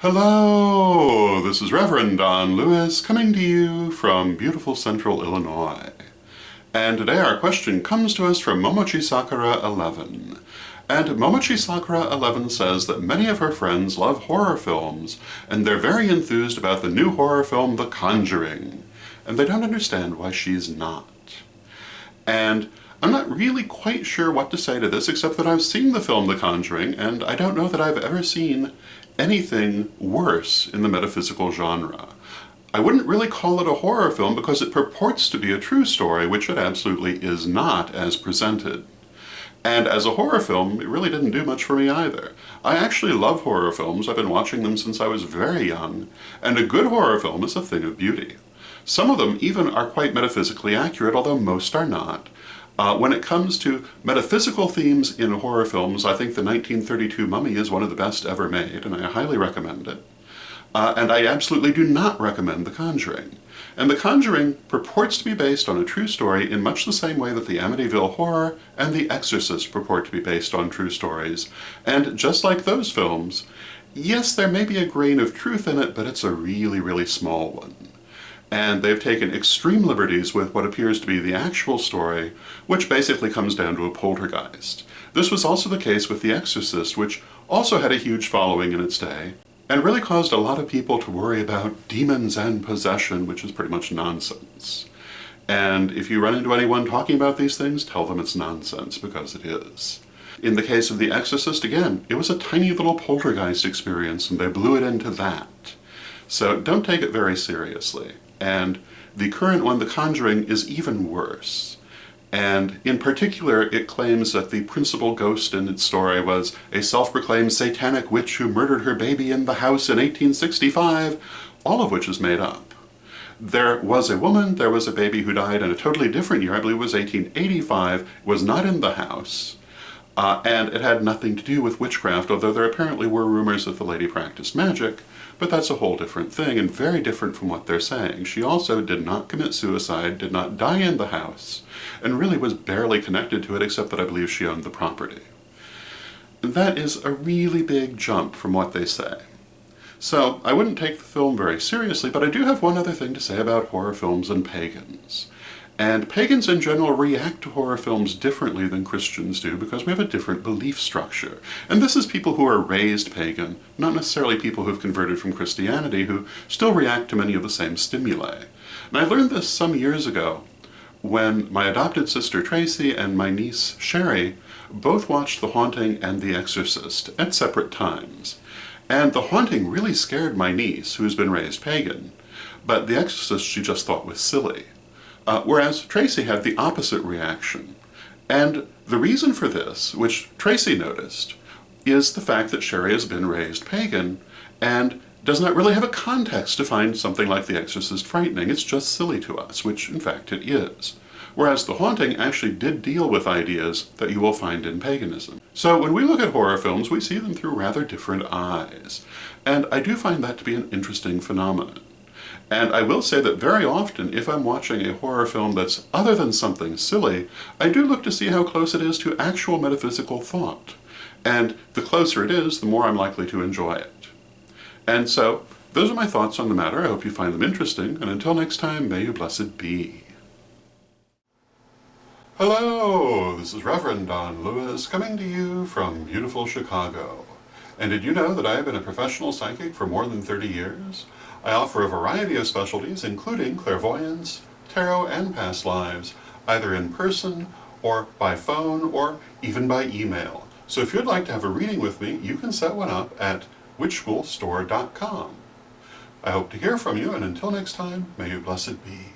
Hello! This is Reverend Don Lewis coming to you from beautiful central Illinois. And today our question comes to us from Momochi Sakura 11. And Momochi Sakura 11 says that many of her friends love horror films, and they're very enthused about the new horror film The Conjuring. And they don't understand why she's not. And I'm not really quite sure what to say to this, except that I've seen the film The Conjuring, and I don't know that I've ever seen anything worse in the metaphysical genre. I wouldn't really call it a horror film because it purports to be a true story, which it absolutely is not as presented. And as a horror film, it really didn't do much for me either. I actually love horror films. I've been watching them since I was very young, and a good horror film is a thing of beauty. Some of them even are quite metaphysically accurate, although most are not. When it comes to metaphysical themes in horror films, I think the 1932 Mummy is one of the best ever made, and I highly recommend it. And I absolutely do not recommend The Conjuring. And The Conjuring purports to be based on a true story in much the same way that the Amityville Horror and The Exorcist purport to be based on true stories. And just like those films, yes, there may be a grain of truth in it, but it's a really, really small one. And they've taken extreme liberties with what appears to be the actual story, which basically comes down to a poltergeist. This was also the case with The Exorcist, which also had a huge following in its day, and really caused a lot of people to worry about demons and possession, which is pretty much nonsense. And if you run into anyone talking about these things, tell them it's nonsense, because it is. In the case of The Exorcist, again, it was a tiny little poltergeist experience, and they blew it into that. So don't take it very seriously. And the current one, The Conjuring, is even worse. And in particular, it claims that the principal ghost in its story was a self-proclaimed satanic witch who murdered her baby in the house in 1865, all of which is made up. There was a woman, there was a baby who died in a totally different year, I believe it was 1885, was not in the house, and it had nothing to do with witchcraft, although there apparently were rumors that the lady practiced magic. But that's a whole different thing, and very different from what they're saying. She also did not commit suicide, did not die in the house, and really was barely connected to it, except that I believe she owned the property. That is a really big jump from what they say. So I wouldn't take the film very seriously, but I do have one other thing to say about horror films and pagans. And pagans in general react to horror films differently than Christians do because we have a different belief structure. And this is people who are raised pagan, not necessarily people who've converted from Christianity, who still react to many of the same stimuli. And I learned this some years ago when my adopted sister Tracy and my niece Sherry both watched The Haunting and The Exorcist at separate times. And The Haunting really scared my niece, who's been raised pagan, but The Exorcist she just thought was silly. Whereas Tracy had the opposite reaction. And the reason for this, which Tracy noticed, is the fact that Sherry has been raised pagan and does not really have a context to find something like The Exorcist frightening. It's just silly to us, which in fact it is. Whereas The Haunting actually did deal with ideas that you will find in paganism. So when we look at horror films, we see them through rather different eyes. And I do find that to be an interesting phenomenon. And I will say that very often, if I'm watching a horror film that's other than something silly, I do look to see how close it is to actual metaphysical thought. And the closer it is, the more I'm likely to enjoy it. And so, those are my thoughts on the matter. I hope you find them interesting, and until next time, may you blessed be. Hello, this is Reverend Don Lewis coming to you from beautiful Chicago. And did you know that I have been a professional psychic for more than 30 years? I offer a variety of specialties, including clairvoyance, tarot, and past lives, either in person, or by phone, or even by email. So if you'd like to have a reading with me, you can set one up at witchschoolstore.com. I hope to hear from you, and until next time, may you blessed be.